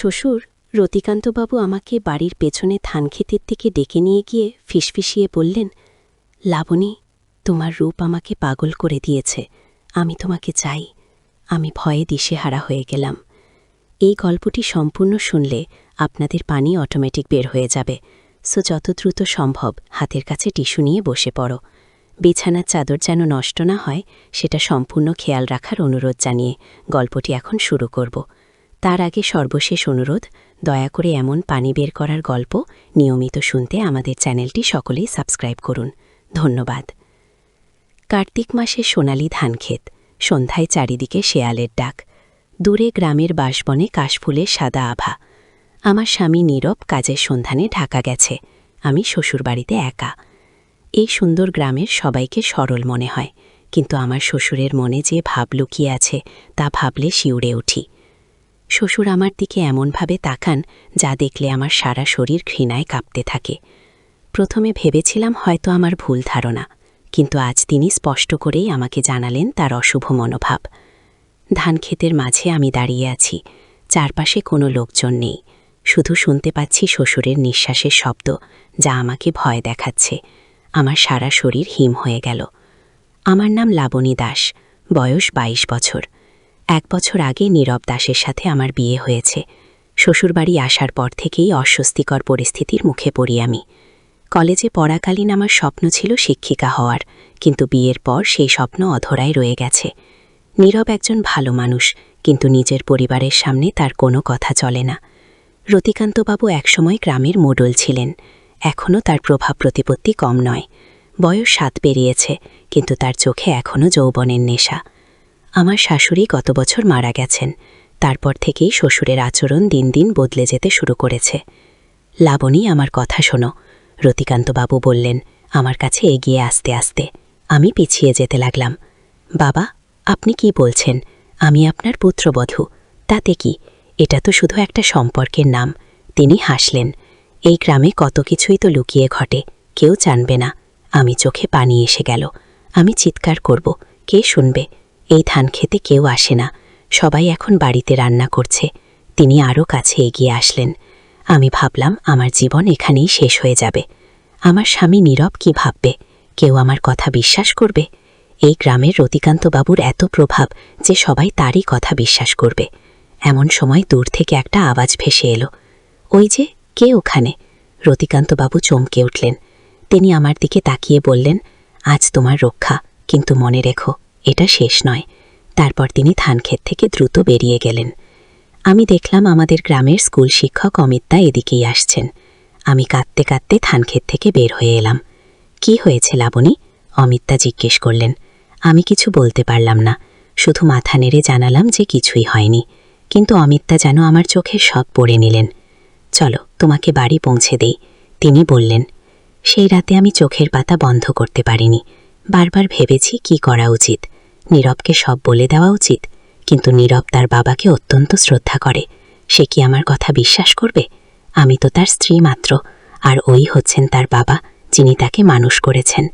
শ্বশুর রতিকান্তবাবু আমাকে বাড়ির পেছনে ধানক্ষেতের দিকে ডেকে নিয়ে গিয়ে ফিসফিসিয়ে বললেন, লাবণী, তোমার রূপ আমাকে পাগল করে দিয়েছে, আমি তোমাকে চাই। আমি ভয়ে দিশেহারা হয়ে গেলাম। এই গল্পটি সম্পূর্ণ শুনলে আপনাদের পানি অটোমেটিক বের হয়ে যাবে, সো যত দ্রুত সম্ভব হাতের কাছে টিস্যু নিয়ে বসে পড়ো। বিছানার চাদর যেন নষ্ট না হয় সেটা সম্পূর্ণ খেয়াল রাখার অনুরোধ জানিয়ে গল্পটি এখন শুরু করব। তার আগে সর্বশেষ অনুরোধ, দয়া করে এমন পানি বের করার গল্প নিয়মিত শুনতে আমাদের চ্যানেলটি সকলেই সাবস্ক্রাইব করুন। ধন্যবাদ। কার্তিক মাসে সোনালি ধানক্ষেত, সন্ধ্যায় চারিদিকে শেয়ালের ডাক, দূরে গ্রামের বাঁশবনে কাশফুলের সাদা আভা। আমার স্বামী নীরব কাজের সন্ধানে ঢাকা গেছে, আমি শ্বশুরবাড়িতে একা। এই সুন্দর গ্রামের সবাইকে সরল মনে হয়, কিন্তু আমার শ্বশুরের মনে যে ভাব লুকিয়ে আছে তা ভাবলে শিউরে উঠি। শ্বশুর আমার দিকে এমনভাবে তাকান যা দেখলে আমার সারা শরীর ঘৃণায় কাঁপতে থাকে। প্রথমে ভেবেছিলাম হয়তো আমার ভুল ধারণা, কিন্তু আজ তিনি স্পষ্ট করেই আমাকে জানালেন তার অশুভ মনোভাব। ধানক্ষেতের মাঝে আমি দাঁড়িয়ে আছি, চারপাশে কোনো লোকজন নেই, শুধু শুনতে পাচ্ছি শ্বশুরের নিঃশ্বাসের শব্দ যা আমাকে ভয় দেখাচ্ছে। আমার সারা শরীর হিম হয়ে গেল। আমার নাম লাবণী দাস, বয়স ২২ বছর। ১ বছর আগে নীরব দাসের সাথে আমার বিয়ে হয়েছে। শ্বশুরবাড়ি আসার পর থেকেই অস্বস্তিকর পরিস্থিতির মুখে পড়ি আমি। কলেজে পড়াকালীন আমার স্বপ্ন ছিল শিক্ষিকা হওয়ার, কিন্তু বিয়ের পর সেই স্বপ্ন অধরায় রয়ে গেছে। নীরব একজন ভালো মানুষ, কিন্তু নিজের পরিবারের সামনে তার কোনো কথা চলে না। রতিকান্তবাবু একসময় গ্রামের মোডল ছিলেন, এখনও তার প্রভাব প্রতিপত্তি কম নয়। বয়স ৭ পেরিয়েছে, কিন্তু তার চোখে এখনও যৌবনের নেশা। আমার শাশুড়ি গত বছর মারা গেছেন, তারপর থেকেই শ্বশুরের আচরণ দিন দিন বদলে যেতে শুরু করেছে। লাবণী, আমার কথা শোনো, রতিকান্তবাবু বললেন, আমার কাছে এগিয়ে আসতে আসতে। আমি পিছিয়ে যেতে লাগলাম। বাবা, আপনি কি বলছেন? আমি আপনার পুত্রবধূ। তাতে কি? এটা তো শুধু একটা সম্পর্কের নাম। তিনি হাসলেন। এই গ্রামে কত কিছুই তো লুকিয়ে ঘটে, কেউ জানবে না। আমি চোখে পানি এসে গেল। আমি চিৎকার করব, কে শুনবে? এই ধান খেতে কেউ আসে না, সবাই এখন বাড়িতে রান্না করছে। তিনি আরও কাছে এগিয়ে আসলেন। আমি ভাবলাম আমার জীবন এখানেই শেষ হয়ে যাবে। আমার স্বামী নীরব কি ভাববে? কেউ আমার কথা বিশ্বাস করবে? এই গ্রামের রতিকান্তবাবুর এত প্রভাব যে সবাই তারই কথা বিশ্বাস করবে। এমন সময় দূর থেকে একটা আওয়াজ ভেসে এলো, ওই যে, কে ওখানে? রতিকান্তবাবু চমকে উঠলেন। তিনি আমার দিকে তাকিয়ে বললেন, আজ তোমার রক্ষা, কিন্তু মনে রেখো, এটা শেষ নয়। তারপর তিনি ধানক্ষেত থেকে দ্রুত বেরিয়ে গেলেন। আমি দেখলাম আমাদের গ্রামের স্কুল শিক্ষক অমিতদা এদিকেই আসছেন। আমি কাঁদতে কাঁদতে ধানক্ষেত থেকে বের হয়ে এলাম। কি হয়েছে লাবণী? অমিতদা জিজ্ঞেস করলেন। আমি কিছু বলতে পারলাম না, শুধু মাথা নেড়ে জানালাম যে কিছুই হয়নি। কিন্তু অমিতদা যেন আমার চোখে সব পড়ে নিলেন। চলো, তোমাকে বাড়ি পৌঁছে দেই, তিনি বললেন। সেই রাতে আমি চোখের পাতা বন্ধ করতে পারিনি। বারবার ভেবেছি কি করা উচিত। নীরবকে সব বলে দেওয়া উচিত, কিন্তু নীরব তার বাবাকে অত্যন্ত শ্রদ্ধা করে। সে কি আমার কথা বিশ্বাস করবে? আমি তো তার স্ত্রী মাত্র, আর ওই হচ্ছেন তার বাবা, যিনি তাকে মানুষ করেছেন।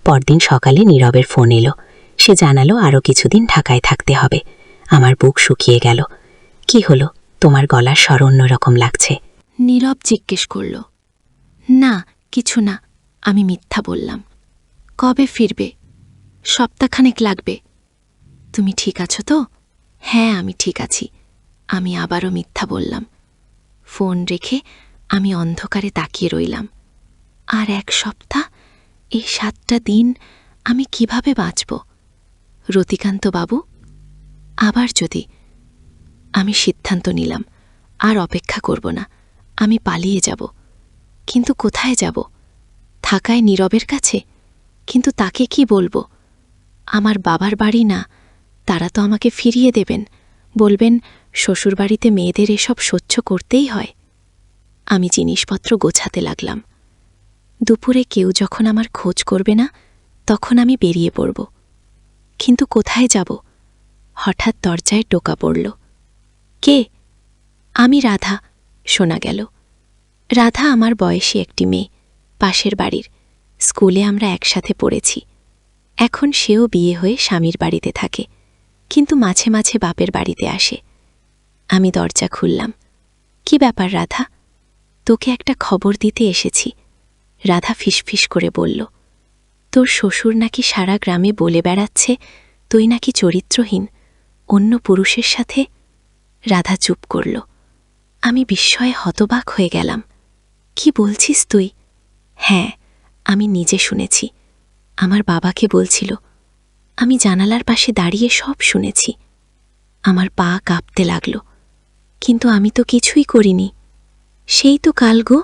পরদিন সকালে নীরবের ফোন এলো। সে জানালো আরও কিছুদিন ঢাকায় থাকতে হবে। আমার বুক শুকিয়ে গেল। কি হলো? তোমার গলার স্বর অন্যরকম লাগছে। নীরব জিজ্ঞেস করল। না, কিছু না, আমি মিথ্যা বললাম। কবে ফিরবে? সপ্তাহখানেক লাগবে। তুমি ঠিক আছো তো? হ্যাঁ, আমি ঠিক আছি। আমি আবারও মিথ্যা বললাম। ফোন রেখে আমি অন্ধকারে তাকিয়ে রইলাম। আর 1 সপ্তাহ, এই 7টা দিন আমি কিভাবে বাঁচব? রতিকান্তবাবু, আবার যদি। আমি সিদ্ধান্ত নিলাম, আর অপেক্ষা করব না, আমি পালিয়ে যাব। কিন্তু কোথায় যাব? থাকায় নীরবের কাছে? কিন্তু তাকে কি বলবো? আমার বাবার বাড়ি না, তারা তো আমাকে ফিরিয়ে দেবেন, বলবেন শ্বশুরবাড়িতে মেয়েদের এসব সহ্য করতেই হয়। আমি জিনিসপত্র গোছাতে লাগলাম। দুপুরে কেউ যখন আমার খোঁজ করবে না, তখন আমি বেরিয়ে পড়ব। কিন্তু কোথায় যাব? হঠাৎ দরজায় টোকা পড়ল। কে? আমি রাধা, শোনা গেল। রাধা আমার বয়সী একটি মেয়ে, পাশের বাড়ির। স্কুলে আমরা একসাথে পড়েছি। এখন সেও বিয়ে হয়ে স্বামীর বাড়িতে থাকে, কিন্তু মাঝে মাঝে বাপের বাড়িতে আসে। আমি দরজা খুললাম। কি ব্যাপার রাধা? তোকে একটা খবর দিতে এসেছি। রাধা ফিসফিস করে বলল, তোর শ্বশুর নাকি সারা গ্রামে বলে বেড়াচ্ছে তুই নাকি চরিত্রহীন, অন্য পুরুষের সাথে। রাধা চুপ করল। আমি বিস্ময়ে হতবাক হয়ে গেলাম। কি বলছিস তুই? হ্যাঁ, আমি নিজে শুনেছি। আমার বাবাকে বলছিল। আমি জানালার পাশে দাঁড়িয়ে সব শুনেছি। আমার পা কাঁপতে লাগল। কিন্তু আমি তো কিছুই করিনি। সেই তো কাল গো।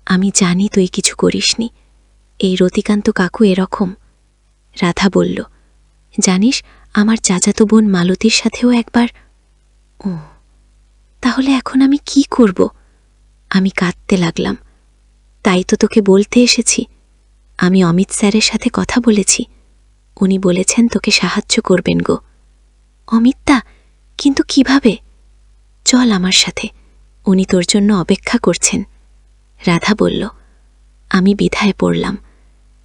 আমি জানি তুই কিছু করিসনি। এই রতিকান্ত কাকু এরকম। রাধা বলল, জানিস, আমার চাচাতো বোন মালতীর সাথেও একবার। ও, তাহলে এখন আমি কি করব? আমি কাঁদতে লাগলাম। তাই তো তোকে বলতে এসেছি। আমি অমিত স্যারের সাথে কথা বলেছি। উনি বলেছেন তোকে সাহায্য করবেন গো। অমিতদা, কিন্তু কিভাবে? চল আমার সাথে, উনি তোর জন্য অপেক্ষা করছেন। রাধা বলল, আমি বিধায় পড়লাম,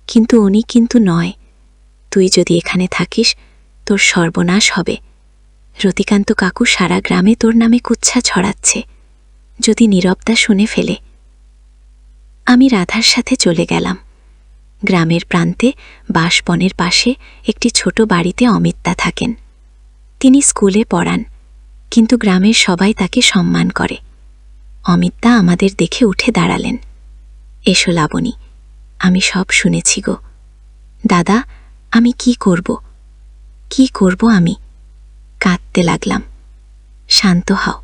কিন্তু উনি কিন্তু নয়। তুই যদি এখানে থাকিস তোর সর্বনাশ হবে। রতিকান্ত কাকু সারা গ্রামে তোর নামে কুচ্ছা ছড়াচ্ছে, যদি নীরবদা শুনে ফেলে। আমি রাধার সাথে চলে গেলাম। গ্রামের প্রান্তে বাঁশবনের পাশে একটি ছোট বাড়িতে অমিতদা থাকেন। তিনি স্কুলে পড়ান, কিন্তু গ্রামের সবাই তাকে সম্মান করে। অমিতদা আমাদের দেখে উঠে দাঁড়ালেন। এসো লাবণী, আমি সব শুনেছি গো। দাদা, আমি কি করব? কি করব আমি? কাঁদতে লাগলাম। শান্ত হও,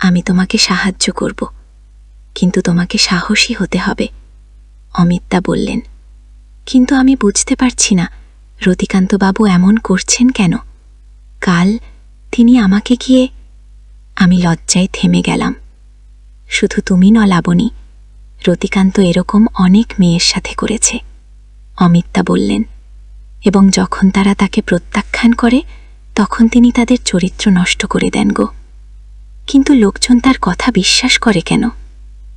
আমি তোমাকে সাহায্য করব, কিন্তু তোমাকে সাহসী হতে হবে। অমিতদা বললেন, কিন্তু আমি বুঝতে পারছি না রতিকান্তবাবু এমন করছেন কেন। কাল তিনি আমাকে গিয়ে। আমি লজ্জায় থেমে গেলাম। শুধু তুমি ন লাবণী, রতিকান্ত এরকম অনেক মেয়ের সাথে করেছে। অমিতদা বললেন, এবং যখন তারা তাকে প্রত্যাখ্যান করে তখন তিনি তাদের চরিত্র নষ্ট করে দেন গো। কিন্তু লোকজন তার কথা বিশ্বাস করে কেন?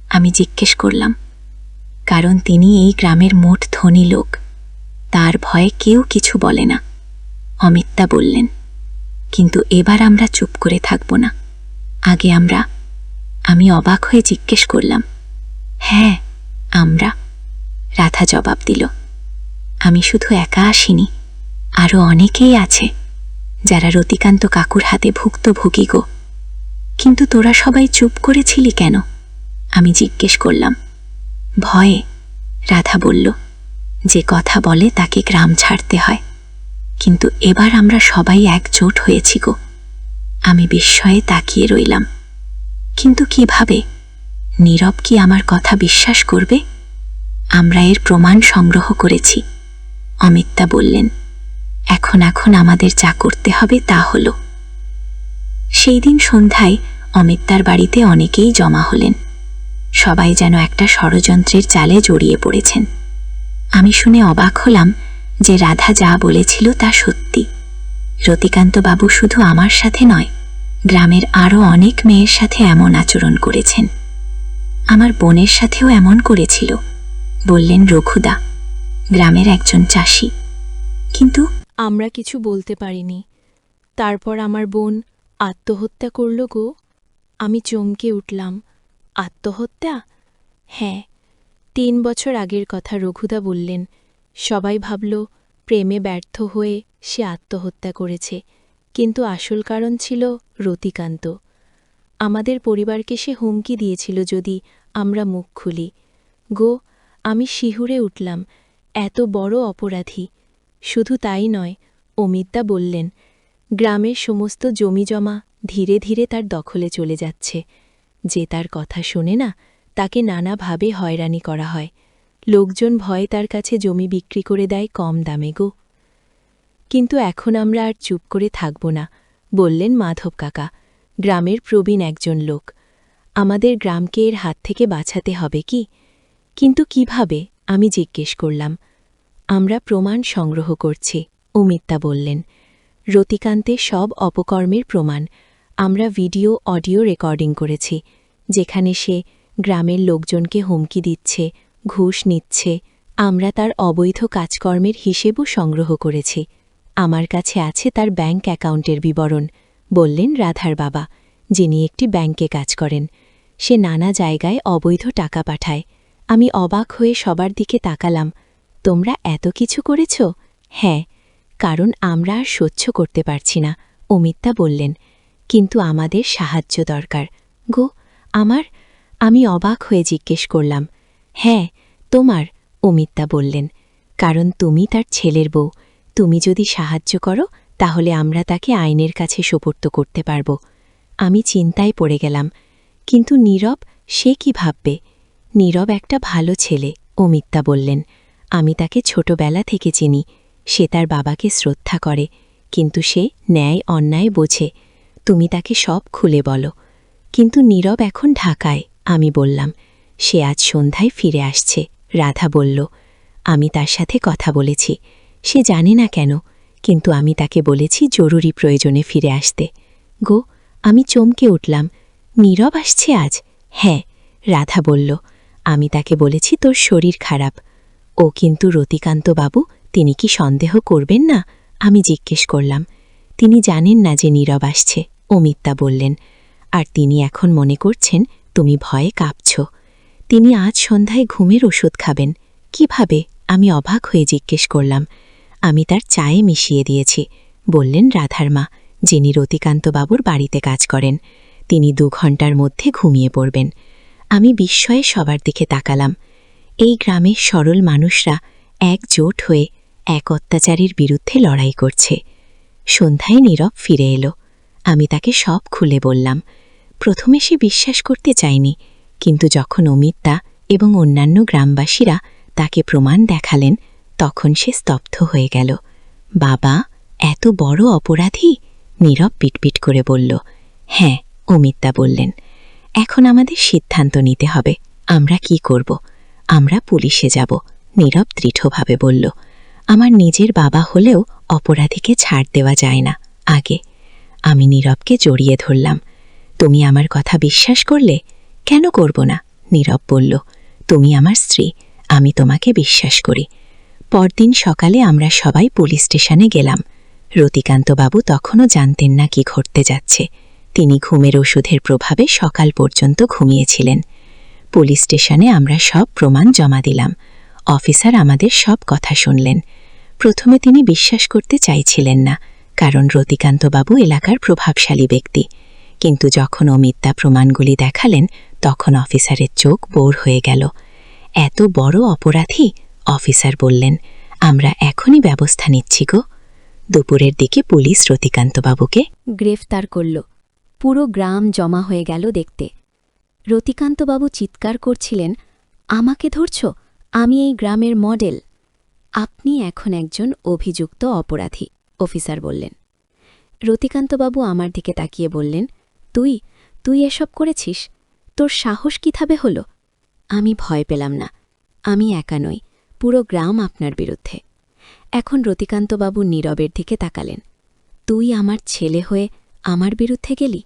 আমি জিজ্ঞেস করলাম। কারণ তিনি এই গ্রামের মোট ধনী লোক, তার ভয়ে কেউ কিছু বলে না। অমিতদা বললেন, কিন্তু এবার আমরা চুপ করে থাকব না। আগে আমরা। আমি অবাক হয়ে জিজ্ঞেস করলাম, হ্যাঁ আমরা? রাধা জবাব দিল, আমি শুধু একা আসিনি, আরও অনেকেই আছে যারা রতিকান্ত কাকুর হাতে ভুক্তভোগী গো। কিন্তু তোরা সবাই চুপ করেছিলি কেন? আমি জিজ্ঞেস করলাম। ভয়ে, রাধা বলল, যে কথা বলে তাকে গ্রাম ছাড়তে হয়। কিন্তু এবার আমরা সবাই একজোট হয়েছি গো। আমি বিস্ময়ে তাকিয়ে রইলাম। কিন্তু কিভাবে? নীরব কি আমার কথা বিশ্বাস করবে? আমরা এর প্রমাণ সংগ্রহ করেছি। অমিতদা বললেন, এখন আমাদের যা করতে হবে তা হল। সেই দিন সন্ধ্যায় অমিতদার বাড়িতে অনেকেই জমা হলেন। সবাই যেন একটা ষড়যন্ত্রের জালে জড়িয়ে পড়েছেন। আমি শুনে অবাক হলাম যে রাধা যা বলেছিল তা সত্যি। রতিকান্তবাবু শুধু আমার সাথে নয়, গ্রামের আরও অনেক মেয়ের সাথে এমন আচরণ করেছেন। আমার বোনের সাথেও এমন করেছিল, বললেন রঘুদা, গ্রামের একজন চাষি। কিন্তু আমরা কিছু বলতে পারিনি। তারপর আমার বোন আত্মহত্যা করল গো। আমি চমকে উঠলাম। আত্মহত্যা? হ্যাঁ, 3 বছর আগের কথা রঘুদা বললেন। সবাই ভাবল প্রেমে ব্যর্থ হয়ে সে আত্মহত্যা করেছে, কিন্তু আসল কারণ ছিল রতিকান্ত। আমাদের পরিবারকে সে হুমকি দিয়েছিল যদি আমরা মুখ খুলি। গো, আমি শিহুরে উঠলাম। এত বড় অপরাধী। শুধু তাই নয়, অমিতদা বললেন, গ্রামের সমস্ত জমিজমা ধীরে ধীরে তার দখলে চলে যাচ্ছে। যে তার কথা শোনে না তাকে নানাভাবে হয়রানি করা হয়। লোকজন ভয়ে তার কাছে জমি বিক্রি করে দেয় কম দামে গো। কিন্তু এখন আমরা আর চুপ করে থাকব না, বললেন মাধব কাকা, গ্রামের প্রবীণ একজন লোক। আমাদের গ্রামকে এর হাত থেকে বাঁচাতে হবে কি? কিন্তু কিভাবে? আমি জিজ্ঞেস করলাম। আমরা প্রমাণ সংগ্রহ করছি, অমিতদা বললেন। রতিকান্তের সব অপকর্মের প্রমাণ। আমরা ভিডিও অডিও রেকর্ডিং করেছি, যেখানে সে গ্রামের লোকজনকে হুমকি দিচ্ছে, ঘুষ নিচ্ছে। আমরা তার অবৈধ কাজকর্মের হিসেবও সংগ্রহ করেছি। আমার কাছে আছে তার ব্যাংক অ্যাকাউন্টের বিবরণ, বললেন রাধার বাবা, যিনি একটি ব্যাংকে কাজ করেন। সে নানা জায়গায় অবৈধ টাকা পাঠায়। আমি অবাক হয়ে সবার দিকে তাকালাম। তোমরা এত কিছু করেছ? হ্যাঁ, কারণ আমরা আর সহ্য করতে পারছি না, অমিতা বললেন। কিন্তু আমাদের সাহায্য দরকার গো। আমি অবাক হয়ে জিজ্ঞেস করলাম। হ্যাঁ, তোমার, অমিতা বললেন। কারণ তুমি তার ছেলের বউ। তুমি যদি সাহায্য করো তাহলে আমরা তাকে আইনের কাছে সোপর্দ করতে পারব। আমি চিন্তায় পড়ে গেলাম। কিন্তু নীরব, সে কি ভাববে? নীরব একটা ভালো ছেলে, অমিতা বললেন। আমি তাকে ছোটবেলা থেকে চিনি। সে তার বাবাকে শ্রদ্ধা করে, কিন্তু সে ন্যায় অন্যায় বোঝে। তুমি তাকে সব খুলে বলো। কিন্তু নীরব এখন ঢাকায়, আমি বললাম। সে আজ সন্ধ্যায় ফিরে আসছে, রাধা বলল। আমি তার সাথে কথা বলেছি। সে জানে না কেন, কিন্তু আমি তাকে বলেছি জরুরি প্রয়োজনে ফিরে আসতে। গো, আমি চমকে উঠলাম। নীরব আসছে আজ? হ্যাঁ, রাধা বলল। আমি তাকে বলেছি তোর শরীর খারাপ। ও কিন্তু রতিকান্ত বাবু, তিনি কি সন্দেহ করবেন না? আমি জিজ্ঞেস করলাম। তিনি জানেন না যে নীরব আসছে, অমিতা বললেন। আর তিনি এখন মনে করছেন তুমি ভয়ে কাঁপছ। তিনি আজ সন্ধ্যায় ঘুমের ওষুধ খাবেন। কিভাবে? আমি অবাক হয়ে জিজ্ঞেস করলাম। আমি তার চায়ে মিশিয়ে দিয়েছি, বললেন রাধার মা, যিনি রতিকান্তবাবুর বাড়িতে কাজ করেন। তিনি 2 ঘণ্টার মধ্যে ঘুমিয়ে পড়বেন। আমি বিস্ময়ে সবার দিকে তাকালাম। এই গ্রামের সরল মানুষরা একজোট হয়ে এক অত্যাচারীর বিরুদ্ধে লড়াই করছে। সন্ধ্যায় নীরব ফিরে এলো। আমি তাকে সব খুলে বললাম। প্রথমে সে বিশ্বাস করতে চায়নি, কিন্তু যখন অমিতা এবং অন্যান্য গ্রামবাসীরা তাকে প্রমাণ দেখালেন, তখন সে স্তব্ধ হয়ে গেল। বাবা, এত বড় অপরাধী? নীরব পিটপিট করে বলল। হ্যাঁ, অমিতা বললেন। এখন আমাদের সিদ্ধান্ত নিতে হবে। আমরা কি করব? আমরা পুলিশে যাব, নীরব দৃঢ়ভাবে বলল। আমার নিজের বাবা হলেও অপরাধীকে ছাড় দেওয়া যায় না। আগে। আমি নীরবকে জড়িয়ে ধরলাম। তুমি আমার কথা বিশ্বাস করলে? কেন করব না? নীরব বলল। তুমি আমার স্ত্রী, আমি তোমাকে বিশ্বাস করি। পরদিন সকালে আমরা সবাই পুলিশ স্টেশনে গেলাম। রতিকান্তবাবু তখনও জানতেন না কি ঘটতে যাচ্ছে। তিনি ঘুমের ওষুধের প্রভাবে সকাল পর্যন্ত ঘুমিয়েছিলেন। পুলিশ স্টেশনে আমরা সব প্রমাণ জমা দিলাম। অফিসার আমাদের সব কথা শুনলেন। প্রথমে তিনি বিশ্বাস করতে চাইছিলেন না, কারণ রতিকান্তবাবু এলাকার প্রভাবশালী ব্যক্তি। কিন্তু যখন অমিতা প্রমাণগুলি দেখালেন, তখন অফিসারের চোখ বোর হয়ে গেল। এত বড় অপরাধী? অফিসার বললেন। আমরা এখনই ব্যবস্থা নিচ্ছি গো। দুপুরের দিকে পুলিশ রতিকান্তবাবুকে গ্রেফতার করল। পুরো গ্রাম জমা হয়ে গেল দেখতে। রতিকান্তবাবু চিৎকার করছিলেন, আমাকে ধরছ? আমি এই গ্রামের মডেল। আপনি এখন একজন অভিযুক্ত অপরাধী, অফিসার বললেন। রতিকান্তবাবু আমার দিকে তাকিয়ে বললেন, তুই এসব করেছিস? তোর সাহস কিভাবে হল? আমি ভয় পেলাম না। আমি একা নই, পুরো গ্রাম আপনার বিরুদ্ধে। এখন রতিকান্তবাবু নীরবের দিকে তাকালেন। তুই আমার ছেলে হয়ে আমার বিরুদ্ধে গেলি?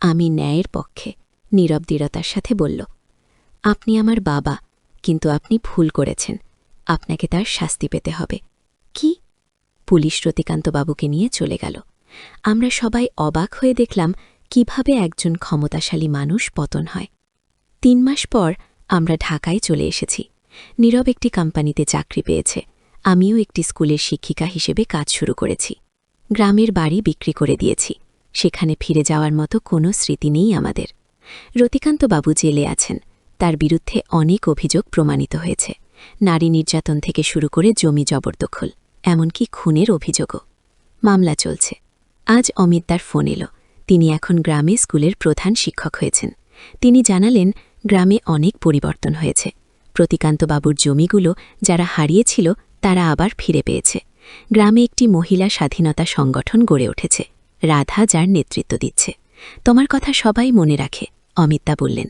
আমি ন্যায়ের পক্ষে, নীরব দৃঢ়তার সাথে বলল। আপনি আমার বাবা, কিন্তু আপনি ভুল করেছেন। আপনাকে তার শাস্তি পেতে হবে। কি? পুলিশ রতিকান্তবাবুকে নিয়ে চলে গেল। আমরা সবাই অবাক হয়ে দেখলাম কিভাবে একজন ক্ষমতাশালী মানুষ পতন হয়। 3 মাস পর আমরা ঢাকায় চলে এসেছি। নীরব একটি কোম্পানিতে চাকরি পেয়েছে। আমিও একটি স্কুলের শিক্ষিকা হিসেবে কাজ শুরু করেছি। গ্রামের বাড়ি বিক্রি করে দিয়েছি। সেখানে ফিরে যাওয়ার মতো কোনো স্মৃতি নেই আমাদের। রতিকান্তবাবু জেলে আছেন। তার বিরুদ্ধে অনেক অভিযোগ প্রমাণিত হয়েছে। নারী নির্যাতন থেকে শুরু করে জমি জবরদখল, এমনকি খুনের অভিযোগও। মামলা চলছে। আজ অমিতার ফোন এলো। তিনি এখন গ্রামে স্কুলের প্রধান শিক্ষক হয়েছেন। তিনি জানালেন, গ্রামে অনেক পরিবর্তন হয়েছে। রতিকান্তবাবুর জমিগুলো যারা হারিয়েছিল তারা আবার ফিরে পেয়েছে। গ্রামে একটি মহিলা স্বাধীনতা সংগঠন গড়ে উঠেছে, রাধা যার নেতৃত্ব দিচ্ছে। তোমার কথা সবাই মনে রাখে, অমিতা বললেন।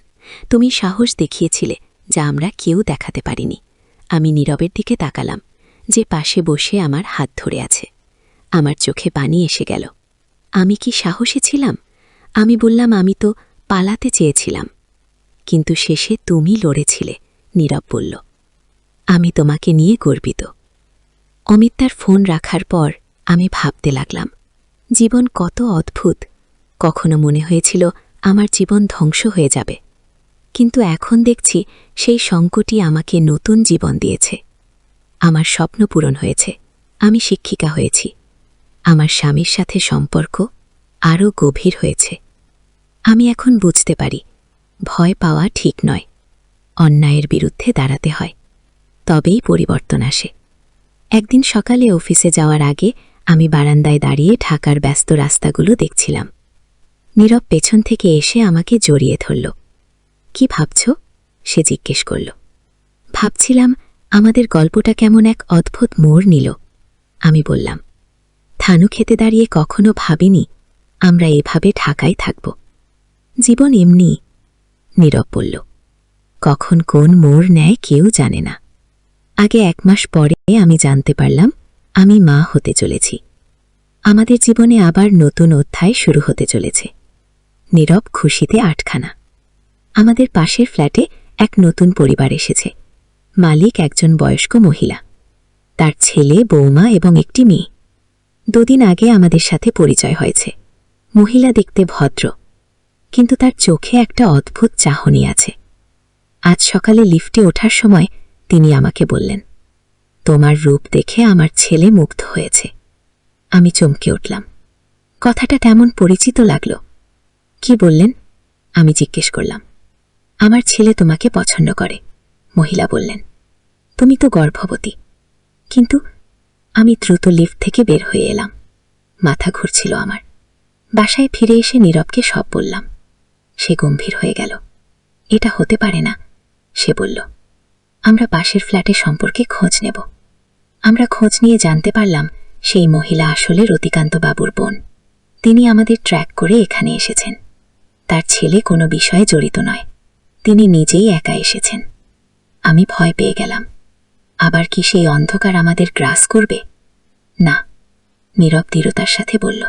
তুমি সাহস দেখিয়েছিলে, যা আমরা কেউ দেখাতে পারিনি। আমি নীরবের দিকে তাকালাম, যে পাশে বসে আমার হাত ধরে আছে। আমার চোখে পানি এসে গেল। আমি কি সাহসী ছিলাম? আমি বললাম, আমি তো পালাতে চেয়েছিলাম। কিন্তু শেষে তুমি লড়েছিলে, নীরব বলল। আমি তোমাকে নিয়ে গর্বিত। অমিতার ফোন রাখার পর আমি ভাবতে লাগলাম, জীবন কত অদ্ভুত। কখনো মনে হয়েছিল আমার জীবন ধ্বংস হয়ে যাবে, কিন্তু এখন দেখছি সেই সংকটই আমাকে নতুন জীবন দিয়েছে। আমার স্বপ্ন পূরণ হয়েছে, আমি শিক্ষিকা হয়েছি, আমার স্বামীর সাথে সম্পর্ক আরও গভীর হয়েছে। আমি এখন বুঝতে পারি ভয় পাওয়া ঠিক নয়, অন্যায়ের বিরুদ্ধে দাঁড়াতে হয়, তবেই পরিবর্তন আসে। একদিন সকালে অফিসে যাওয়ার আগে আমি বারান্দায় দাঁড়িয়ে ঢাকার ব্যস্ত রাস্তাগুলো দেখছিলাম। নীরব পেছন থেকে এসে আমাকে জড়িয়ে ধরল। কি ভাবছ? সে জিজ্ঞেস করল। ভাবছিলাম আমাদের গল্পটা কেমন এক অদ্ভুত মোড় নিল। আমি বললাম, থানু খেতে দাঁড়িয়ে কখনো ভাবিনি আমরা এভাবে ঢাকায় থাকব। জীবন এমনি। নীরব বলল, কখন কোন মোড় নেয় কেউ জানে না। আগে 1 মাস পরে আমি জানতে পারলাম আমি মা হতে চলেছি। আমাদের জীবনে আবার নতুন অধ্যায় শুরু হতে চলেছে। নীরব খুশিতে আটখানা। আমাদের পাশের ফ্ল্যাটে এক নতুন পরিবার এসেছে। মালিক একজন বয়স্ক মহিলা, তার ছেলে, বৌমা এবং একটি মেয়ে। 2 দিন আগে আমাদের সাথে পরিচয় হয়েছে। মহিলা দেখতে ভদ্র, কিন্তু তার চোখে একটা অদ্ভুত চাহনি আছে। আজ সকালে লিফটে ওঠার সময় তিনি আমাকে বললেন, তোমার রূপ দেখে আমার ছেলে মুগ্ধ হয়েছে। আমি চমকে উঠলাম। কথাটা তেমন পরিচিত লাগল। কি বললেন? আমি জিজ্ঞেস করলাম। আমার ছেলে তোমাকে পছন্দ করে, মহিলা বললেন। তুমি তো গর্ভবতী। কিন্তু আমি দ্রুত লিফট থেকে বের হয়ে এলাম। মাথা ঘুরছিল আমার। বাসায় ফিরে এসে নীরবকে সব বললাম। সে গম্ভীর হয়ে গেল। এটা হতে পারে না, সে বলল। আমরা পাশের ফ্ল্যাটের সম্পর্কে খোঁজ নেব। আমরা খোঁজ নিয়ে জানতে পারলাম সেই মহিলা আসলে রতিকান্ত বাবুর বোন। তিনি আমাদের ট্র্যাক করে এখানে এসেছেন। তার ছেলে কোনো বিষয়ে জড়িত নয়, তিনি নিজেই একা এসেছেন। আমি ভয় পেয়ে গেলাম। আবার কি সেই অন্ধকার আমাদের গ্রাস করবে? না, নীরব দৃঢ়তার সাথে বলল,